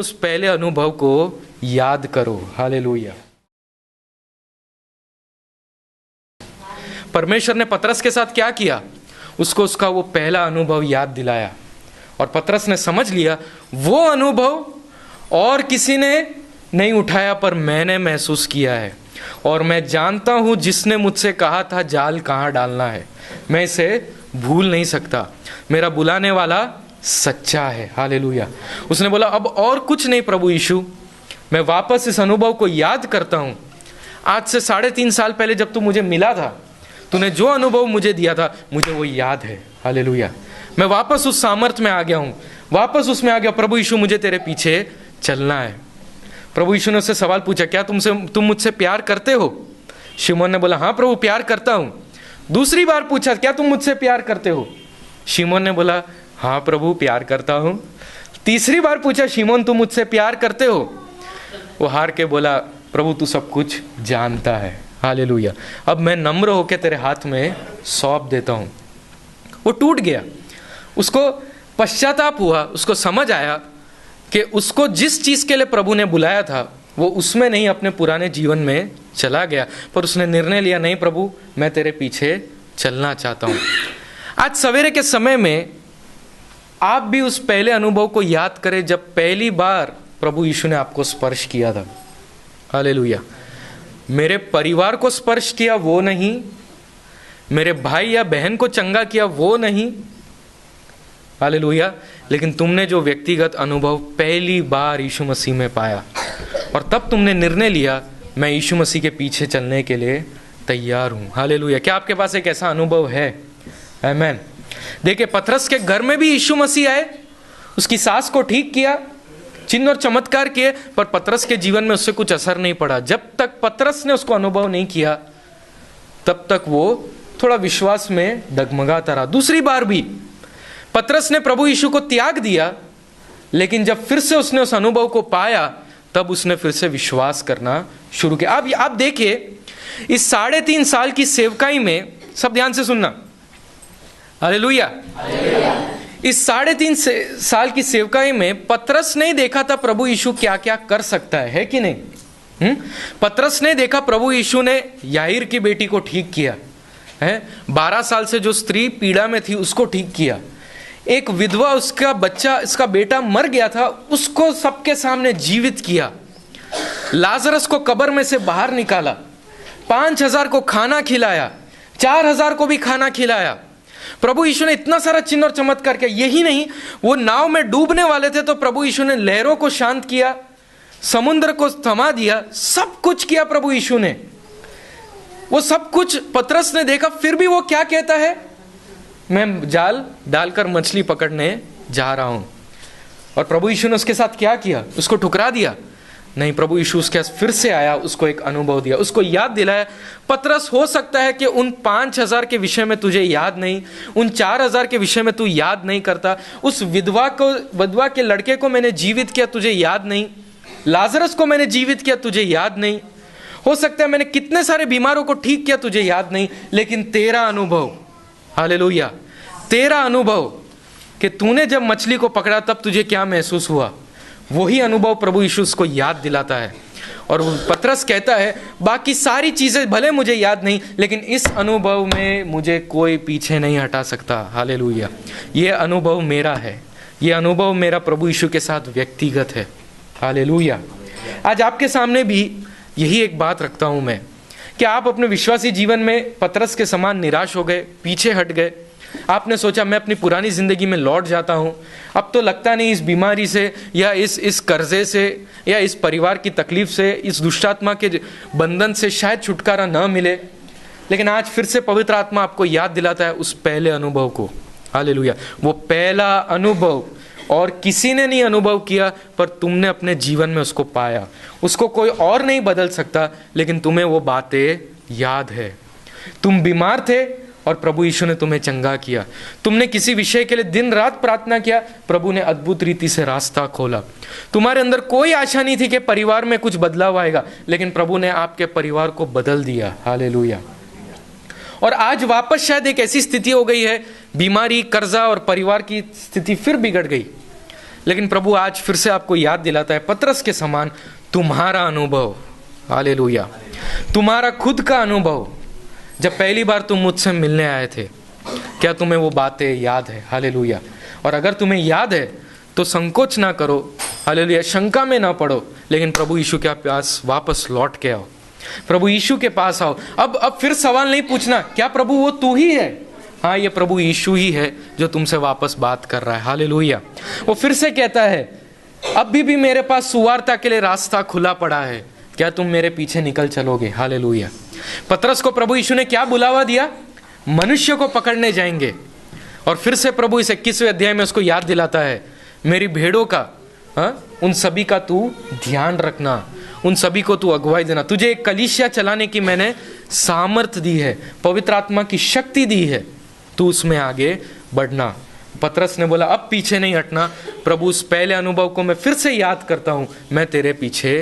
उस पहले अनुभव को याद करो। हालेलुया। परमेश्वर ने पतरस के साथ क्या किया? उसको उसका वो पहला अनुभव याद दिलाया और पतरस ने समझ लिया वो अनुभव और किसी ने नहीं उठाया पर मैंने महसूस किया है, और मैं जानता हूं जिसने मुझसे कहा था जाल कहाँ डालना है, मैं इसे भूल नहीं सकता। मेरा बुलाने वाला सच्चा है। हालेलुया। उसने बोला अब और कुछ नहीं प्रभु यीशु, मैं वापस इस अनुभव को याद करता हूं। आज से 3.5 साल पहले जब तू मुझे मिला था, तूने जो अनुभव मुझे दिया था मुझे वो याद है। हालेलुया। मैं वापस उस सामर्थ्य में आ गया हूं, वापस उसमें आ गया। प्रभु यीशु मुझे तेरे पीछे चलना है। प्रभु यीशु ने उससे सवाल पूछा, क्या तुम मुझसे प्यार करते हो? शिमोन ने बोला हाँ प्रभु प्यार करता हूं। दूसरी बार पूछा, क्या तुम मुझसे प्यार करते हो? शिमोन ने बोला हाँ प्रभु प्यार करता हूं। तीसरी बार पूछा, शिमोन तुम मुझसे प्यार करते हो? वो हार के बोला प्रभु तू सब कुछ जानता है। हालेलुया। अब मैं नम्र होकर तेरे हाथ में सौंप देता हूं। वो टूट गया, उसको पश्चाताप हुआ, उसको समझ आया कि उसको जिस चीज के लिए प्रभु ने बुलाया था वो उसमें नहीं, अपने पुराने जीवन में चला गया। पर उसने निर्णय लिया, नहीं प्रभु मैं तेरे पीछे चलना चाहता हूं। आज सवेरे के समय में आप भी उस पहले अनुभव को याद करें जब पहली बार प्रभु यीशु ने आपको स्पर्श किया था। हालेलुया। मेरे परिवार को स्पर्श किया वो नहीं, मेरे भाई या बहन को चंगा किया वो नहीं, हालेलुया, लेकिन तुमने जो व्यक्तिगत अनुभव पहली बार यीशु मसीह में पाया और तब तुमने निर्णय लिया मैं यीशु मसीह के पीछे चलने के लिए तैयार हूं। हालेलुया। क्या आपके पास एक ऐसा अनुभव है? आमीन। देखिए पतरस के घर में भी यीशु मसीह आए, उसकी सास को ठीक किया, चिन्ह और चमत्कार किए, पर पतरस के जीवन में उससे कुछ असर नहीं पड़ा। जब तक पतरस ने उसको अनुभव नहीं किया तब तक वो थोड़ा विश्वास में डगमगाता रहा। दूसरी बार भी पतरस ने प्रभु यीशु को त्याग दिया, लेकिन जब फिर से उसने उस अनुभव को पाया तब उसने फिर से विश्वास करना शुरू किया। अब आप देखिए इस 3.5 साल की सेवकाई में, सब ध्यान से सुनना, हालेलुया, इस 3.5 साल की सेवकाई में पतरस ने देखा था प्रभु यीशु क्या क्या कर सकता है कि नहीं? पतरस ने देखा प्रभु यीशु ने याईर की बेटी को ठीक किया है, 12 साल से जो स्त्री पीड़ा में थी उसको ठीक किया, एक विधवा उसका बच्चा, इसका बेटा मर गया था, उसको सबके सामने जीवित किया, लाजरस को कब्र में से बाहर निकाला, 5,000 को खाना खिलाया, 4,000 को भी खाना खिलाया। प्रभु यीशु ने इतना सारा चिन्ह और चमत्कार किया। यही नहीं, वो नाव में डूबने वाले थे तो प्रभु यीशु ने लहरों को शांत किया, समुद्र को थमा दिया, सब कुछ किया प्रभु यीशु ने। वो सब कुछ पतरस ने देखा, फिर भी वो क्या कहता है, मैं जाल डालकर मछली पकड़ने जा रहा हूं। और प्रभु यीशु ने उसके साथ क्या किया? उसको ठुकरा दिया? नहीं, प्रभु यीशु उसके पास फिर से आया, उसको एक अनुभव दिया, उसको याद दिलाया, पतरस हो सकता है कि उन 5,000 के विषय में तुझे याद नहीं, उन 4,000 के विषय में तू याद नहीं करता, उस विधवा के लड़के को मैंने जीवित किया तुझे याद नहीं, लाजरस को मैंने जीवित किया तुझे याद नहीं, हो सकता है मैंने कितने सारे बीमारों को ठीक किया तुझे याद नहीं, लेकिन तेरा अनुभव, हालेलुया, तेरा अनुभव कि तूने जब मछली को पकड़ा तब तुझे क्या महसूस हुआ, वही अनुभव प्रभु यीशु उसको याद दिलाता है। और पतरस कहता है बाकी सारी चीजें भले मुझे याद नहीं, लेकिन इस अनुभव में मुझे कोई पीछे नहीं हटा सकता। हालेलुया। ये अनुभव मेरा है, ये अनुभव मेरा प्रभु यीशु के साथ व्यक्तिगत है। हालेलुया। आज आपके सामने भी यही एक बात रखता हूं मैं कि आप अपने विश्वासी जीवन में पतरस के समान निराश हो गए, पीछे हट गए, आपने सोचा मैं अपनी पुरानी जिंदगी में लौट जाता हूं, अब तो लगता नहीं इस बीमारी से या इस कर्जे से या इस परिवार की तकलीफ से, इस दुष्टात्मा के बंधन से शायद छुटकारा न मिले। लेकिन आज फिर से पवित्र आत्मा आपको याद दिलाता है उस पहले अनुभव को। हालेलुया। वो पहला अनुभव और किसी ने नहीं अनुभव किया, पर तुमने अपने जीवन में उसको पाया। उसको कोई और नहीं बदल सकता, लेकिन तुम्हें वो बातें याद है। तुम बीमार थे और प्रभु यीशु ने तुम्हें चंगा किया। तुमने किसी विषय के लिए दिन रात प्रार्थना किया, प्रभु ने अद्भुत रीति से रास्ता खोला। तुम्हारे अंदर कोई आशा नहीं थी कि परिवार में कुछ बदलाव आएगा, लेकिन प्रभु ने आपके परिवार को बदल दिया। हालेलुया। और आज वापस शायद एक ऐसी स्थिति हो गई है, बीमारी, कर्जा और परिवार की स्थिति फिर बिगड़ गई, लेकिन प्रभु आज फिर से आपको याद दिलाता है, पतरस के समान तुम्हारा अनुभव, हालेलुया, तुम्हारा खुद का अनुभव, जब पहली बार तुम मुझसे मिलने आए थे, क्या तुम्हें वो बातें याद है? हालेलुया। और अगर तुम्हें याद है तो संकोच ना करो, हालेलुया, शंका में ना पड़ो, लेकिन प्रभु यीशु के पास वापस लौट के आओ, प्रभु यीशु के पास आओ। अब फिर सवाल नहीं पूछना क्या प्रभु वो तू ही है? हाँ, ये प्रभु यीशु ही है जो तुमसे वापस बात कर रहा है, हालेलुया। वो फिर से कहता है, अभी भी मेरे पास सुवार्ता के लिए रास्ता खुला पड़ा है, क्या तुम मेरे पीछे निकल चलोगे? हालेलुया। पतरस को प्रभु यीशु ने क्या बुलावा दिया? मनुष्य को पकड़ने जाएंगे। और फिर से प्रभु इस 21वें अध्याय में उसको याद दिलाता है, मेरी भेड़ों का, उन सभी का तू ध्यान रखना, उन सभी को तू अगुवाई देना, तुझे एक कलीसिया चलाने की मैंने सामर्थ्य दी है, पवित्र आत्मा की शक्ति दी है, तू उसमें आगे बढ़ना। पतरस ने बोला, अब पीछे नहीं हटना प्रभु, उस पहले अनुभव को मैं फिर से याद करता हूं, मैं तेरे पीछे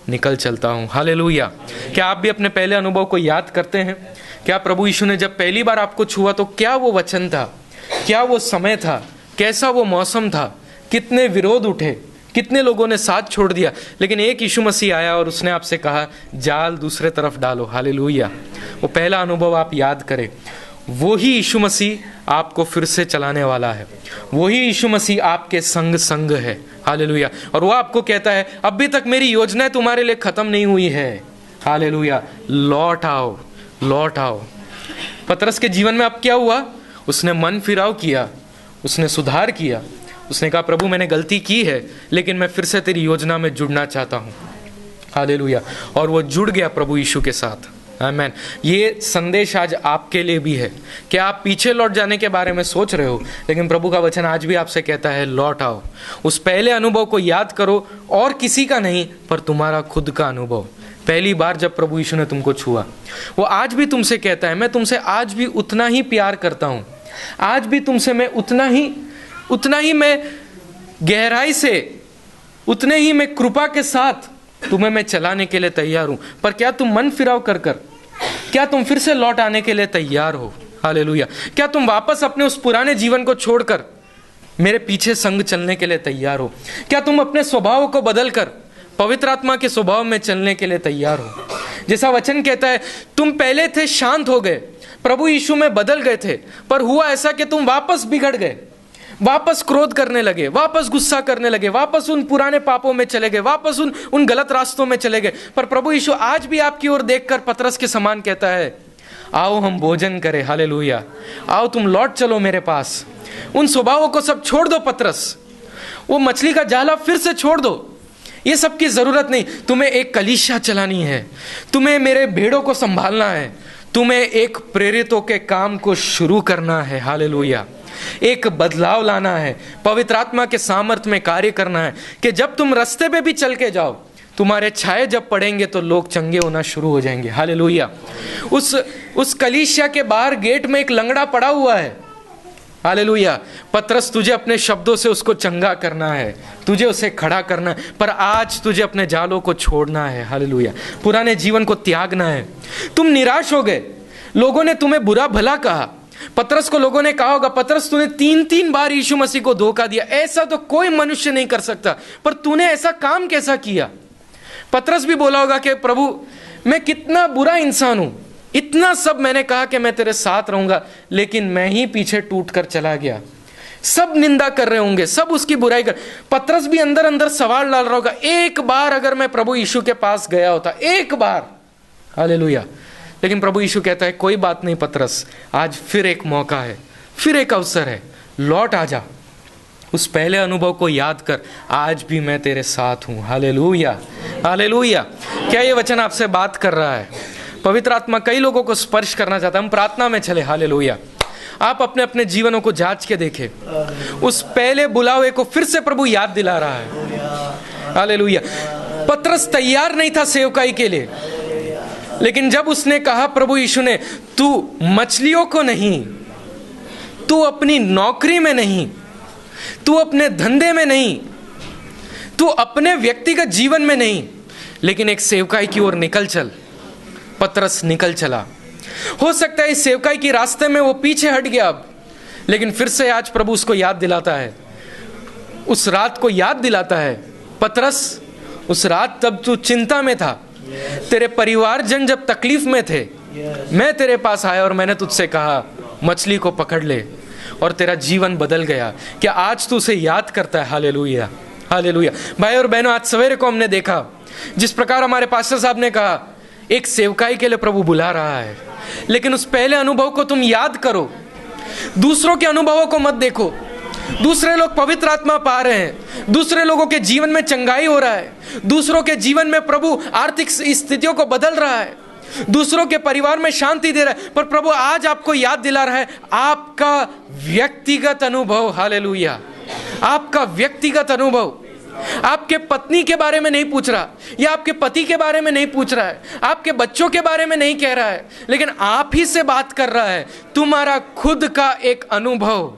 निकल चलता हूं, हालेलुया। क्या आप भी अपने पहले अनुभव को याद करते हैं? क्या प्रभु यीशु ने जब पहली बार आपको छुआ तो क्या वो वचन था, क्या वो समय था, कैसा वो मौसम था, कितने विरोध उठे, कितने लोगों ने साथ छोड़ दिया, लेकिन एक यीशु मसीह आया और उसने आपसे कहा जाल दूसरे तरफ डालो, हालेलुया। वो पहला अनुभव आप याद करें। वो ही यीशु मसीह आपको फिर से चलाने वाला है, वही यीशु मसीह आपके संग संग है, हालेलुया। और वो आपको कहता है, अभी तक मेरी योजनाएं तुम्हारे लिए खत्म नहीं हुई है, हालेलुया, लौट आओ, लौट आओ। पतरस के जीवन में अब क्या हुआ? उसने मन फिराव किया, उसने सुधार किया, उसने कहा प्रभु मैंने गलती की है, लेकिन मैं फिर से तेरी योजना में जुड़ना चाहता हूँ, हालेलुया। और वो जुड़ गया प्रभु यीशु के साथ, आमीन। ये संदेश आज आपके लिए भी है। क्या आप पीछे लौट जाने के बारे में सोच रहे हो? लेकिन प्रभु का वचन आज भी आपसे कहता है, लौट आओ, उस पहले अनुभव को याद करो, और किसी का नहीं पर तुम्हारा खुद का अनुभव। पहली बार जब प्रभु यीशु ने तुमको छुआ, वो आज भी तुमसे कहता है, मैं तुमसे आज भी उतना ही प्यार करता हूँ, आज भी तुमसे मैं उतना ही मैं गहराई से, उतने ही मैं कृपा के साथ तुम्हें मैं चलाने के लिए तैयार हूं। पर क्या तुम मन फिराव कर क्या तुम फिर से लौट आने के लिए तैयार हो? हालेलुया। क्या तुम वापस अपने उस पुराने जीवन को छोड़कर मेरे पीछे संग चलने के लिए तैयार हो? क्या तुम अपने स्वभाव को बदलकर पवित्र आत्मा के स्वभाव में चलने के लिए तैयार हो? जैसा वचन कहता है, तुम पहले थे शांत हो गए, प्रभु यीशु में बदल गए थे, पर हुआ ऐसा कि तुम वापस बिगड़ गए, वापस क्रोध करने लगे, वापस गुस्सा करने लगे, वापस उन पुराने पापों में चले गए, वापस उन गलत रास्तों में चले गए। पर प्रभु यीशु आज भी आपकी ओर देखकर पतरस के समान कहता है, आओ हम भोजन करें, हालेलुया, आओ तुम लौट चलो मेरे पास। उन स्वभावों को सब छोड़ दो पतरस, वो मछली का जाला फिर से छोड़ दो, ये सब की जरूरत नहीं। तुम्हें एक कलीसिया चलानी है, तुम्हें मेरे भेड़ों को संभालना है, तुम्हें एक प्रेरितों के काम को शुरू करना है, हालेलुया, एक बदलाव लाना है, पवित्र आत्मा के सामर्थ्य में कार्य करना है, कि जब तुम रास्ते पे भी चल के जाओ, तुम्हारे छाए जब पड़ेंगे तो लोग चंगे होना शुरू हो जाएंगे, हालेलुया। उस कलीसिया के बाहर गेट में एक लंगड़ा पड़ा हुआ है, हालेलुया। पतरस, तुझे अपने शब्दों से उसको चंगा करना है, तुझे उसे खड़ा करना है, पर आज तुझे अपने जालों को छोड़ना है, हालेलुया, पुराने जीवन को त्यागना है। तुम निराश हो गए, लोगों ने तुम्हें बुरा भला कहा। पतरस को लोगों ने कहा होगा, पतरस तूने 3 बार यीशु मसीह को धोखा दिया, ऐसा तो कोई मनुष्य नहीं कर सकता, पर तूने ऐसा काम कैसा किया? पतरस भी बोला होगा कि प्रभु मैं कितना बुरा इंसान हूं, इतना सब मैंने कहा कि मैं तेरे साथ रहूंगा, लेकिन मैं ही पीछे टूट कर चला गया। सब निंदा कर रहे होंगे, सब उसकी बुराई कर। पतरस भी अंदर अंदर सवाल डाल रहा होगा, एक बार अगर मैं प्रभु यीशु के पास गया होता, एक बार, हालेलुया। लेकिन प्रभु यीशु कहता है, कोई बात नहीं पतरस, आज फिर एक मौका है, फिर एक अवसर है, लौट आ जा, उस पहले अनुभव को याद कर, आज भी मैं तेरे साथ हूं, हालेलुया, हालेलुया। क्या ये वचन आपसे बात कर रहा है? पवित्र आत्मा कई लोगों को स्पर्श करना चाहता है। हम प्रार्थना में चले, हालेलुया। आप अपने अपने जीवनों को जांच के देखें, उस पहले बुलावे को फिर से प्रभु याद दिला रहा है, हालेलुया। पतरस तैयार नहीं था सेवकाई के लिए, लेकिन जब उसने कहा प्रभु यीशु ने, तू मछलियों को नहीं, तू अपनी नौकरी में नहीं, तू अपने धंधे में नहीं, तू अपने व्यक्तिगत जीवन में नहीं, लेकिन एक सेवकाई की ओर निकल चल। पतरस निकल चला। हो सकता है इस सेवकाई की रास्ते में वो पीछे हट गया अब, लेकिन फिर से आज प्रभु उसको याद दिलाता है, उस रात को याद दिलाता है। पतरस, उस रात तब तू चिंता में था, तेरे परिवारजन जब तकलीफ में थे, मैं तेरे पास आया और मैंने तुझसे कहा मछली को पकड़ ले, और तेरा जीवन बदल गया। क्या आज तू उसे याद करता है? Hallelujah, hallelujah. भाई और बहनों, आज सवेरे को हमने देखा जिस प्रकार हमारे पास्टर साहब ने कहा, एक सेवकाई के लिए प्रभु बुला रहा है, लेकिन उस पहले अनुभव को तुम याद करो। दूसरों के अनुभवों को मत देखो। दूसरे लोग पवित्र आत्मा पा रहे हैं, दूसरे लोगों के जीवन में चंगाई हो रहा है, दूसरों के जीवन में प्रभु आर्थिक स्थितियों को बदल रहा है, दूसरों के परिवार में शांति दे रहा है, पर प्रभु आज आपको याद दिला रहा है आपका व्यक्तिगत अनुभव। हालेलुया, आपका व्यक्तिगत अनुभव। आपके पत्नी के बारे में नहीं पूछ रहा, या आपके पति के बारे में नहीं पूछ रहा है, आपके बच्चों के बारे में नहीं कह रहा है, लेकिन आप ही से बात कर रहा है। तुम्हारा खुद का एक अनुभव,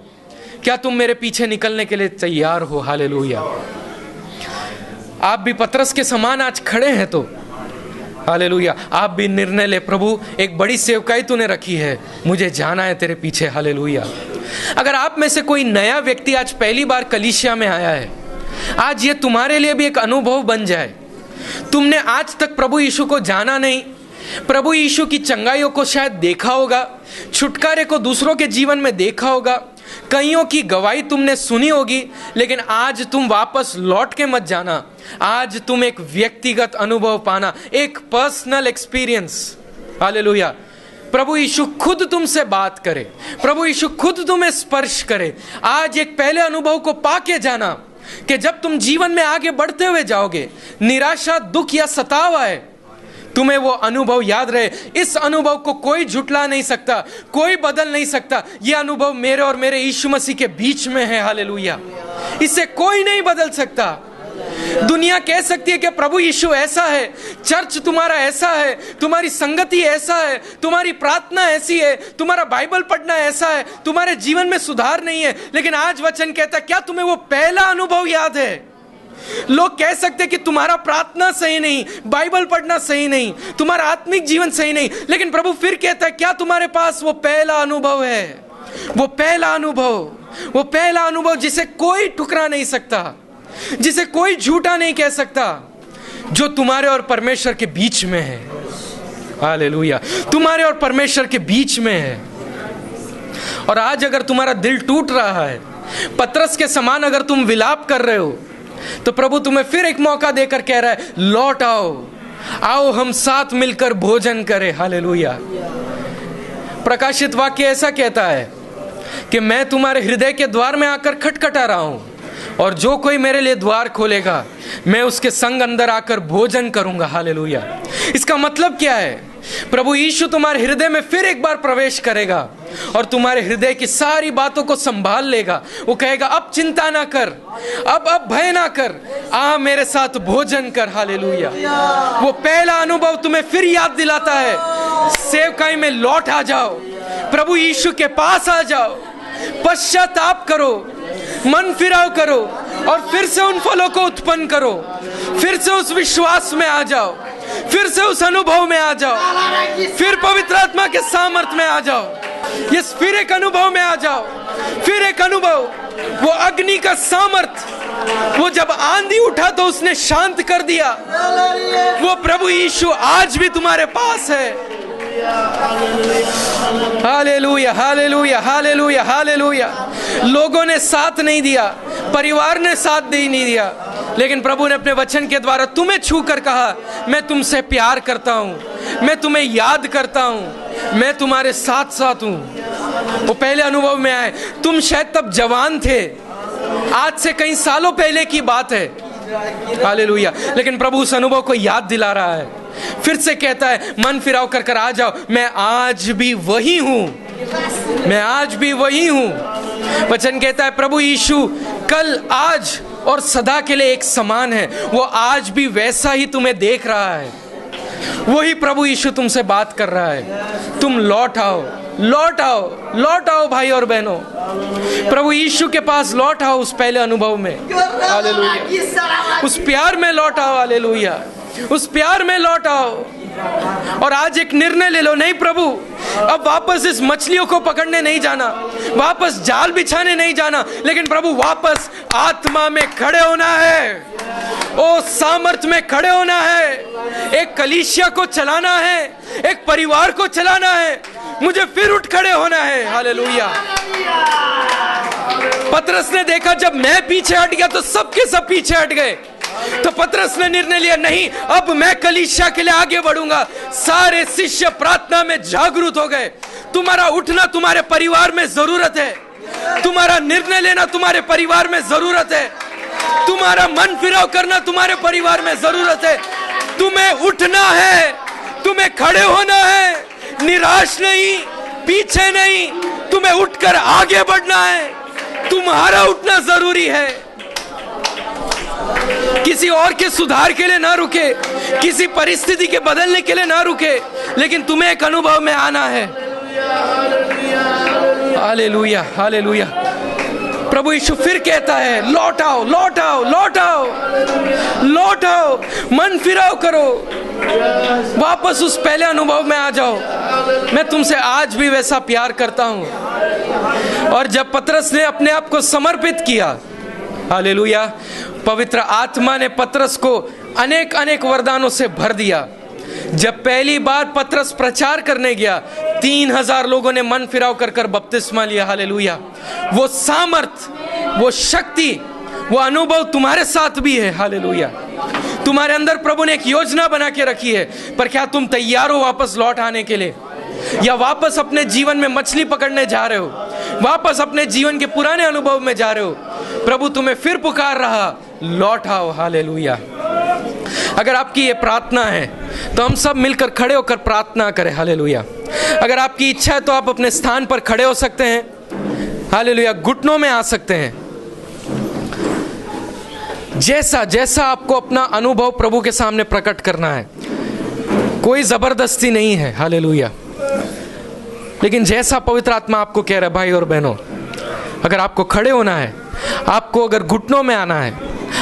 क्या तुम मेरे पीछे निकलने के लिए तैयार हो? हालेलुया। आप भी पतरस के समान आज खड़े हैं तो हालेलुया, आप भी निर्णय ले, प्रभु एक बड़ी सेवकाई तूने रखी है, मुझे जाना है तेरे पीछे। हालेलुया। अगर आप में से कोई नया व्यक्ति आज पहली बार कलीसिया में आया है, आज ये तुम्हारे लिए भी एक अनुभव बन जाए। तुमने आज तक प्रभु यीशु को जाना नहीं, प्रभु यीशु की चंगाइयों को शायद देखा होगा, छुटकारे को दूसरों के जीवन में देखा होगा, कईयों की गवाही तुमने सुनी होगी, लेकिन आज तुम वापस लौट के मत जाना। आज तुम एक व्यक्तिगत अनुभव पाना, एक पर्सनल एक्सपीरियंस। हालेलुया। प्रभु यीशु खुद तुमसे बात करे, प्रभु यीशु खुद तुम्हें स्पर्श करे। आज एक पहले अनुभव को पाके जाना कि जब तुम जीवन में आगे बढ़ते हुए जाओगे, निराशा, दुख या सताव आए, तुम्हें वो अनुभव याद रहे। इस अनुभव को कोई झुटला नहीं सकता, कोई बदल नहीं सकता। ये अनुभव मेरे और मेरे यीशु मसीह के बीच में है। हालेलुया। इसे कोई नहीं बदल सकता। दुनिया कह सकती है कि प्रभु यीशु ऐसा है, चर्च तुम्हारा ऐसा है, तुम्हारी संगति ऐसा है, तुम्हारी प्रार्थना ऐसी है, तुम्हारा बाइबल पढ़ना ऐसा है, तुम्हारे जीवन में सुधार नहीं है। लेकिन आज वचन कहता है, क्या तुम्हें वो पहला अनुभव याद है? लोग कह सकते हैं कि तुम्हारा प्रार्थना सही नहीं, बाइबल पढ़ना सही नहीं, तुम्हारा आत्मिक जीवन सही नहीं, लेकिन प्रभु फिर कहता है, क्या तुम्हारे पास वो पहला अनुभव है? वो पहला अनुभव, वो पहला अनुभव जिसे कोई ठुकरा नहीं सकता, जिसे कोई झूठा नहीं कह सकता, जो तुम्हारे और परमेश्वर के बीच में है। हालेलुया। तुम्हारे और परमेश्वर के बीच में है। और आज अगर तुम्हारा दिल टूट रहा है, पतरस के समान अगर तुम विलाप कर रहे हो, तो प्रभु तुम्हें फिर एक मौका देकर कह रहा है, लौट आओ, आओ हम साथ मिलकर भोजन करें। हालेलुया। प्रकाशित वाक्य ऐसा कहता है कि मैं तुम्हारे हृदय के द्वार में आकर खटखटा रहा हूं, और जो कोई मेरे लिए द्वार खोलेगा, मैं उसके संग अंदर आकर भोजन करूंगा। हालेलुया। इसका मतलब क्या है? प्रभु यीशु तुम्हारे हृदय में फिर एक बार प्रवेश करेगा और तुम्हारे हृदय की सारी बातों को संभाल लेगा। वो कहेगा, अब चिंता ना कर, अब भय ना कर, आ मेरे साथ भोजन कर। हालेलुया। वो पहला अनुभव तुम्हें फिर याद दिलाता है, सेवकाई में लौट आ जाओ, प्रभु यीशु के पास आ जाओ, पश्चाताप करो, मन फिराव करो, और फिर से उन फलों को उत्पन्न करो, फिर से उस विश्वास में आ जाओ, फिर से उस अनुभव में आ जाओ, फिर पवित्र आत्मा के सामर्थ में आ जाओ। यस, फिर एक अनुभव में आ जाओ, फिर एक अनुभव। वो अग्नि का सामर्थ, वो जब आंधी उठा तो उसने शांत कर दिया, वो प्रभु यीशु आज भी तुम्हारे पास है। Hallelujah, hallelujah, hallelujah, hallelujah. लोगों ने साथ नहीं दिया, परिवार ने साथ नहीं दिया, लेकिन प्रभु ने अपने वचन के द्वारा तुम्हें छू कर कहा, मैं तुमसे प्यार करता हूं, मैं तुम्हें याद करता हूं, मैं तुम्हारे साथ साथ हूं। वो पहले अनुभव में आए। तुम शायद तब जवान थे, आज से कई सालों पहले की बात है। हालेलुया। लेकिन प्रभु उस अनुभव को याद दिला रहा है, फिर से कहता है, मन फिराव कर कर आ जाओ, मैं आज भी वही हूं, मैं आज भी वही हूं। वचन कहता है, प्रभु यीशु कल, आज और सदा के लिए एक समान है। वो आज भी वैसा ही तुम्हें देख रहा है। वही प्रभु यीशु तुमसे बात कर रहा है। तुम लौट आओ, लौट आओ, लौट आओ भाई और बहनों, प्रभु यीशु के पास लौट आओ, उस पहले अनुभव में। हालेलुया। उस प्यार में लौट आओ। हालेलुया। उस प्यार में लौट आओ। और आज एक निर्णय ले लो, नहीं प्रभु, अब वापस इस मछलियों को पकड़ने नहीं जाना, वापस जाल बिछाने नहीं जाना, लेकिन प्रभु वापस आत्मा में खड़े होना है, ओ सामर्थ्य में खड़े होना है, एक कलीसिया को चलाना है, एक परिवार को चलाना है, मुझे फिर उठ खड़े होना है। हालेलुया। पतरस ने देखा जब मैं पीछे हट गया तो सबके सब पीछे हट गए, तो पतरस ने निर्णय लिया, नहीं अब मैं कलीसिया के लिए आगे बढ़ूंगा। सारे शिष्य प्रार्थना में जागरूक हो गए। तुम्हारा उठना तुम्हारे परिवार में जरूरत है, तुम्हारा निर्णय लेना तुम्हारे परिवार में जरूरत है, तुम्हारा मन फिराव करना तुम्हारे परिवार में जरूरत है। तुम्हें उठना है, तुम्हें खड़े होना है, निराश नहीं, पीछे नहीं, तुम्हें उठकर आगे बढ़ना है। तुम्हारा उठना जरूरी है, किसी और के सुधार के लिए ना रुके, किसी परिस्थिति के बदलने के लिए ना रुके, लेकिन तुम्हें एक अनुभव में आना है। Hallelujah, hallelujah. प्रभु यीशु फिर कहता है, लौट आओ, लौट आओ, लौट आओ, लौट आओ, मन फिराव करो, वापस उस पहले अनुभव में आ जाओ। मैं तुमसे आज भी वैसा प्यार करता हूं। और जब पतरस ने अपने आप को समर्पित किया, हालेलुया, पवित्र आत्मा ने पतरस को अनेक अनेक वरदानों से भर दिया। जब पहली बार पतरस प्रचार करने गया, 3000 लोगों ने मन फिराव कर कर बपतिस्मा लिया। हालेलुया। वो सामर्थ, वो शक्ति, वो अनुभव तुम्हारे साथ भी है। हालेलुया। तुम्हारे अंदर प्रभु ने एक योजना बना के रखी है, पर क्या तुम तैयार हो वापस लौट आने के लिए, या वापस अपने जीवन में मछली पकड़ने जा रहे हो, वापस अपने जीवन के पुराने अनुभव में जा रहे हो? प्रभु तुम्हें फिर पुकार रहा, लौट आओ। हालेलुया। अगर आपकी ये प्रार्थना है तो हम सब मिलकर खड़े होकर प्रार्थना करें। हालेलुया। अगर आपकी इच्छा है तो आप अपने स्थान पर खड़े हो सकते हैं। हालेलुया। घुटनों में आ सकते हैं। जैसा जैसा आपको अपना अनुभव प्रभु के सामने प्रकट करना है, कोई जबरदस्ती नहीं है। हालेलुया। लेकिन जैसा पवित्र आत्मा आपको कह रहा है, भाई और बहनों, अगर आपको खड़े होना है, आपको अगर घुटनों में आना है,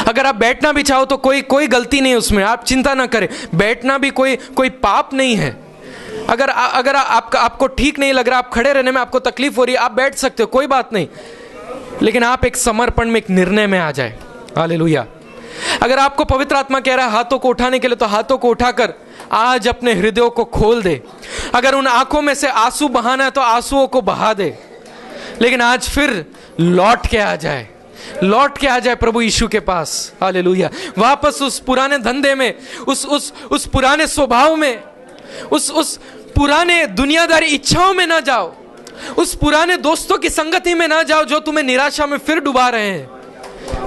अगर आप बैठना भी चाहो तो कोई गलती नहीं उसमें, आप चिंता ना करें। बैठना भी कोई पाप नहीं है। अगर आपको ठीक नहीं लग रहा, आप खड़े रहने में आपको तकलीफ हो रही है, आप बैठ सकते हो, कोई बात नहीं। लेकिन आप एक समर्पण में, एक निर्णय में आ जाए। हालेलुया। अगर आपको पवित्र आत्मा कह रहा है हाथों को उठाने के लिए, तो हाथों को उठाकर आज अपने हृदयों को खोल दे। अगर उन आंखों में से आंसू बहाना है तो आंसुओं को बहा दे, लेकिन आज फिर लौट के आ जाए, लौट के आ जाए प्रभु यीशु के पास। हालेलुया। वापस उस पुराने धंधे में, उस पुराने स्वभाव में, उस पुराने दुनियादारी इच्छाओं में ना जाओ, उस पुराने दोस्तों की संगति में ना जाओ जो तुम्हें निराशा में फिर डुबा रहे हैं।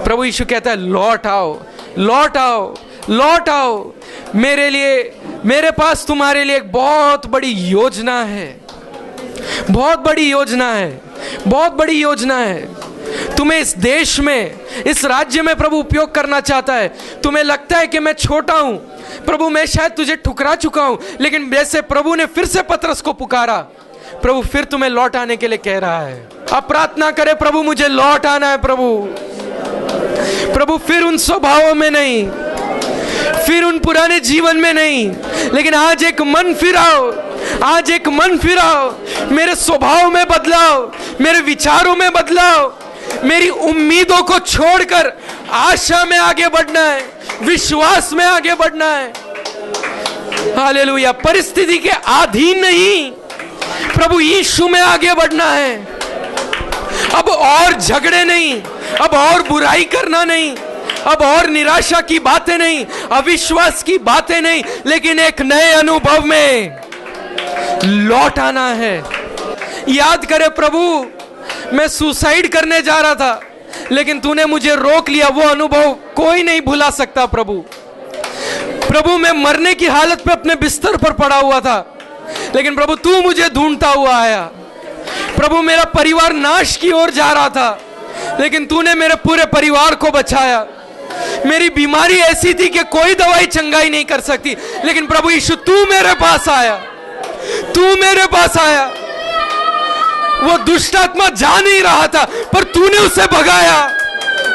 प्रभु यीशु कहता है, लौट आओ, लौट आओ, लौट आओ। मेरे लिए, मेरे पास तुम्हारे लिए एक बहुत बड़ी योजना है, बहुत बड़ी योजना है, बहुत बड़ी योजना है। तुम्हें इस देश में, इस राज्य में प्रभु उपयोग करना चाहता है। तुम्हें लगता है कि मैं छोटा हूं प्रभु, मैं शायद तुझे ठुकरा चुका हूं, लेकिन जैसे प्रभु ने फिर से पतरस को पुकारा, प्रभु फिर तुम्हें लौट आने के लिए कह रहा है। अब प्रार्थना करे, प्रभु मुझे लौट आना है। प्रभु फिर उन स्वभावों में नहीं, फिर उन पुराने जीवन में नहीं, लेकिन आज एक मन फिराओ, आज एक मन फिराओ। मेरे स्वभाव में बदलाव, मेरे विचारों में बदलाव, मेरी उम्मीदों को छोड़कर आशा में आगे बढ़ना है, विश्वास में आगे बढ़ना है। हालेलुया। परिस्थिति के अधीन नहीं, प्रभु यीशु में आगे बढ़ना है। अब और झगड़े नहीं, अब और बुराई करना नहीं, अब और निराशा की बातें नहीं, अविश्वास की बातें नहीं, लेकिन एक नए अनुभव में लौट आना है। याद करे, प्रभु मैं सुसाइड करने जा रहा था, लेकिन तूने मुझे रोक लिया। वो अनुभव कोई नहीं भुला सकता। प्रभु मैं मरने की हालत में अपने बिस्तर पर पड़ा हुआ था, लेकिन प्रभु तू मुझे ढूंढता हुआ आया। प्रभु मेरा परिवार नाश की ओर जा रहा था, लेकिन तूने मेरे पूरे परिवार को बचाया। मेरी बीमारी ऐसी थी कि कोई दवाई चंगाई नहीं कर सकती, लेकिन प्रभु यीशु तू मेरे पास आया, तू मेरे पास आया। वो दुष्ट आत्मा जा नहीं रहा था, पर तूने उसे भगाया।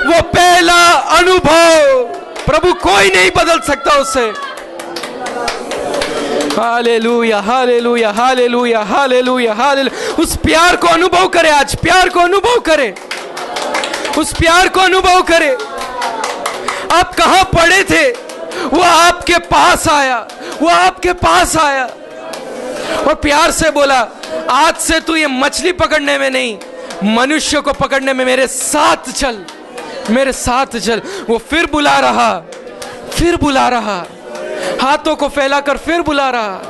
वो पहला अनुभव प्रभु कोई नहीं बदल सकता उससे। Hallelujah, hallelujah, hallelujah, hallelujah, hallelujah. उस प्यार को अनुभव करे, आज प्यार को अनुभव करे, उस प्यार को अनुभव करे। आप कहां पड़े थे, वो आपके पास आया, वो आपके पास आया और प्यार से बोला, आज से तू ये मछली पकड़ने में नहीं, मनुष्य को पकड़ने में मेरे साथ चल, मेरे साथ चल। वो फिर बुला रहा, फिर बुला रहा, हाथों को फैलाकर फिर बुला रहा,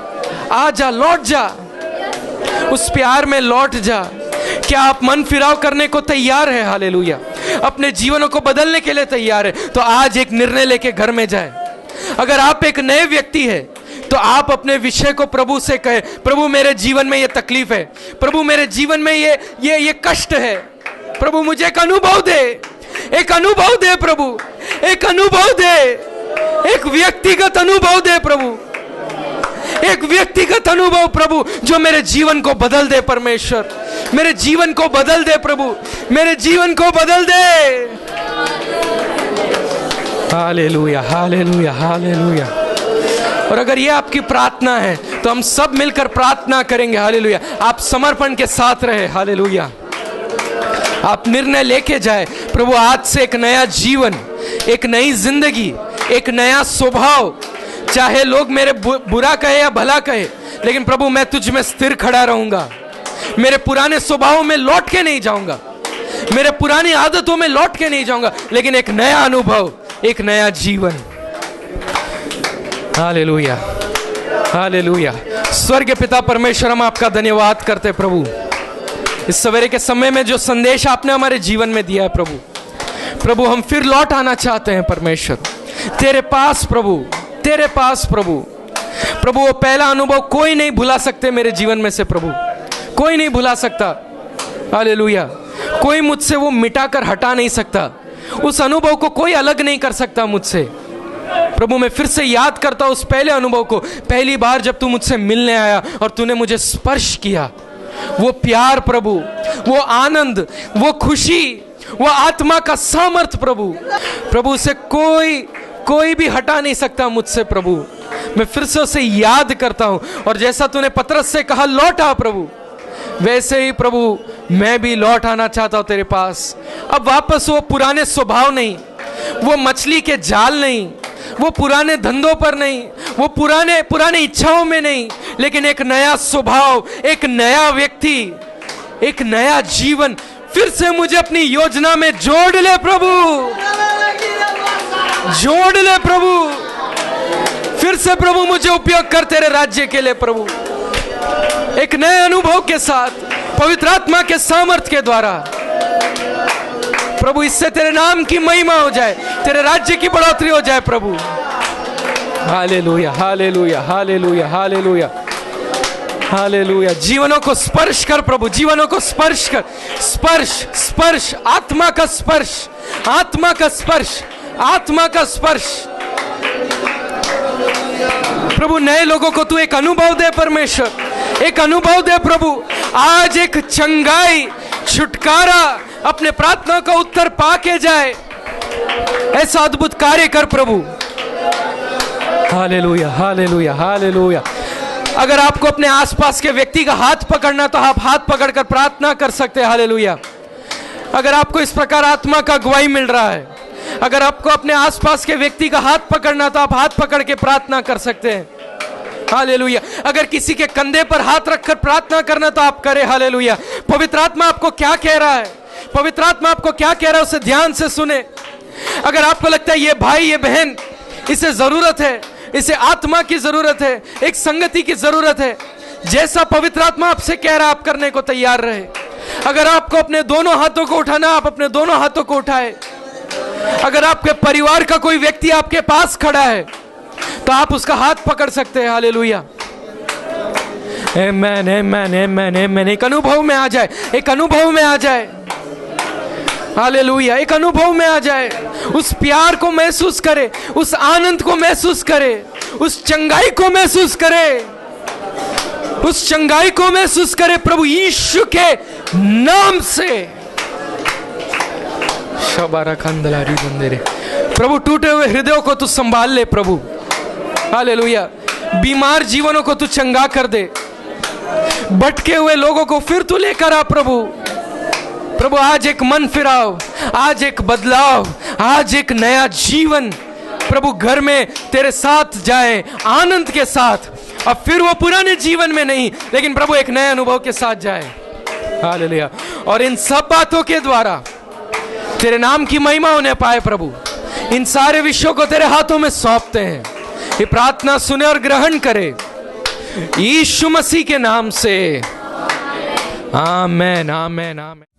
आ जा, लौट जा, उस प्यार में लौट जा। क्या आप मन फिराव करने को तैयार है? हालेलुया। अपने जीवनों को बदलने के लिए तैयार है तो आज एक निर्णय लेके घर में जाए। अगर आप एक नए व्यक्ति है तो आप अपने विषय को प्रभु से कहे, प्रभु मेरे जीवन में ये तकलीफ है, प्रभु मेरे जीवन में ये कष्ट है, प्रभु मुझे एक अनुभव दे, एक अनुभव दे प्रभु, एक अनुभव दे, एक व्यक्तिगत अनुभव दे प्रभु, एक व्यक्तिगत अनुभव प्रभु जो मेरे जीवन को बदल दे। परमेश्वर मेरे जीवन को बदल दे प्रभु, मेरे जीवन को बदल दे। Hallelujah, hallelujah, hallelujah. और अगर ये आपकी प्रार्थना है तो हम सब मिलकर प्रार्थना करेंगे। हालेलुया। आप समर्पण के साथ रहे। हालेलुया। आप निर्णय लेके जाए, प्रभु आज से एक नया जीवन, एक नई जिंदगी, एक नया स्वभाव, चाहे लोग मेरे बुरा कहे या भला कहे, लेकिन प्रभु मैं तुझ में स्थिर खड़ा रहूंगा, मेरे पुराने स्वभाव में लौट के नहीं जाऊंगा, मेरे पुरानी आदतों में लौट के नहीं जाऊंगा, लेकिन एक नया अनुभव, एक नया जीवन। Hallelujah, hallelujah. स्वर्गीय पिता परमेश्वर, हम आपका धन्यवाद करते प्रभु, इस सवेरे के समय में जो संदेश आपने हमारे जीवन में दिया है प्रभु, प्रभु हम फिर लौट आना चाहते हैं परमेश्वर तेरे पास प्रभु, तेरे पास प्रभु। प्रभु वो पहला अनुभव कोई नहीं भुला सकते मेरे जीवन में से प्रभु, कोई नहीं भुला सकता। हालेलुया। कोई मुझसे वो मिटाकर हटा नहीं सकता, उस अनुभव को कोई अलग नहीं कर सकता मुझसे। प्रभु मैं फिर से याद करता हूँ उस पहले अनुभव को, पहली बार जब तू मुझसे मिलने आया और तूने मुझे स्पर्श किया, वो प्यार प्रभु, वो आनंद, वो खुशी, वो आत्मा का सामर्थ प्रभु, प्रभु से कोई भी हटा नहीं सकता मुझसे प्रभु। मैं फिर से उसे याद करता हूं और जैसा तूने पतरस से कहा लौट आ प्रभु, वैसे ही प्रभु मैं भी लौट आना चाहता हूं तेरे पास। अब वापस वो पुराने स्वभाव नहीं, वो मछली के जाल नहीं, वो पुराने धंधों पर नहीं, वो पुराने इच्छाओं में नहीं, लेकिन एक नया स्वभाव, एक नया व्यक्ति, एक नया जीवन। फिर से मुझे अपनी योजना में जोड़ ले प्रभु, जोड़ ले प्रभु। फिर से प्रभु मुझे उपयोग कर तेरे राज्य के लिए प्रभु, एक नए अनुभव के साथ, पवित्र आत्मा के सामर्थ के द्वारा प्रभु। इससे तेरे नाम की महिमा हो जाए, तेरे राज्य की बढ़ोतरी हो जाए प्रभु। Hallelujah, hallelujah, hallelujah, hallelujah, hallelujah. जीवनों को स्पर्श कर प्रभु, जीवनों को स्पर्श कर, स्पर्श, स्पर्श, आत्मा का स्पर्श, आत्मा का स्पर्श, आत्मा का स्पर्श प्रभु। नए लोगों को तू एक अनुभव दे परमेश्वर, एक अनुभव दे प्रभु। आज एक चंगाई, छुटकारा, अपने प्रार्थना का उत्तर पाके जाए, ऐसा अद्भुत कार्य कर प्रभु। Hallelujah, hallelujah, hallelujah. अगर आपको अपने आसपास के व्यक्ति का हाथ पकड़ना तो आप हाथ पकड़कर प्रार्थना कर सकते हैं। हालेलुया। अगर आपको इस प्रकार आत्मा का गवाही मिल रहा है, अगर आपको अपने आसपास के व्यक्ति का हाथ पकड़ना तो आप हाथ पकड़ के प्रार्थना कर सकते हैं। हालेलुया। अगर किसी के कंधे पर हाथ रखकर प्रार्थना करना तो आप करें। हालेलुया। पवित्र आत्मा आपको क्या कह रहा है, पवित्र आत्मा आपको क्या कह रहा है, उसे ध्यान से सुने। अगर आपको लगता है ये भाई, ये बहन, इसे जरूरत है, इसे आत्मा की जरूरत है, एक संगति की जरूरत है, जैसा पवित्र आत्मा आपसे कह रहा है आप करने को तैयार रहे। अगर आपको अपने दोनों हाथों को उठाना, आप अपने दोनों हाथों को उठाए। अगर आपके परिवार का कोई व्यक्ति आपके पास खड़ा है तो आप उसका हाथ पकड़ सकते हैं। हालेलुया। आमेन, आमेन, आमेन, आमेन। एक अनुभव में आ जाए, एक अनुभव में आ जाए। हालेलुया। एक अनुभव में आ जाए, उस प्यार को महसूस करे, उस आनंद को महसूस करे, उस चंगाई को महसूस करे, उस चंगाई को महसूस करे प्रभु यीशु के नाम से। शबारा खंदलारी बंदेरे। प्रभु टूटे हुए हृदयों को तू संभाल ले प्रभु। हालेलुया। बीमार जीवनों को तू चंगा कर दे, भटके हुए लोगों को फिर तू लेकर आ प्रभु। प्रभु आज एक मन फिराव, आज एक बदलाव, आज एक नया जीवन प्रभु घर में तेरे साथ जाए आनंद के साथ। अब फिर वो पुराने जीवन में नहीं, लेकिन प्रभु एक नए अनुभव के साथ जाए। हालेलुया। और इन सब बातों के द्वारा तेरे नाम की महिमा होने पाए प्रभु। इन सारे विषयों को तेरे हाथों में सौंपते हैं। ये प्रार्थना सुने और ग्रहण करे यीशु मसीह के नाम से। आमेन, आमेन, आमेन।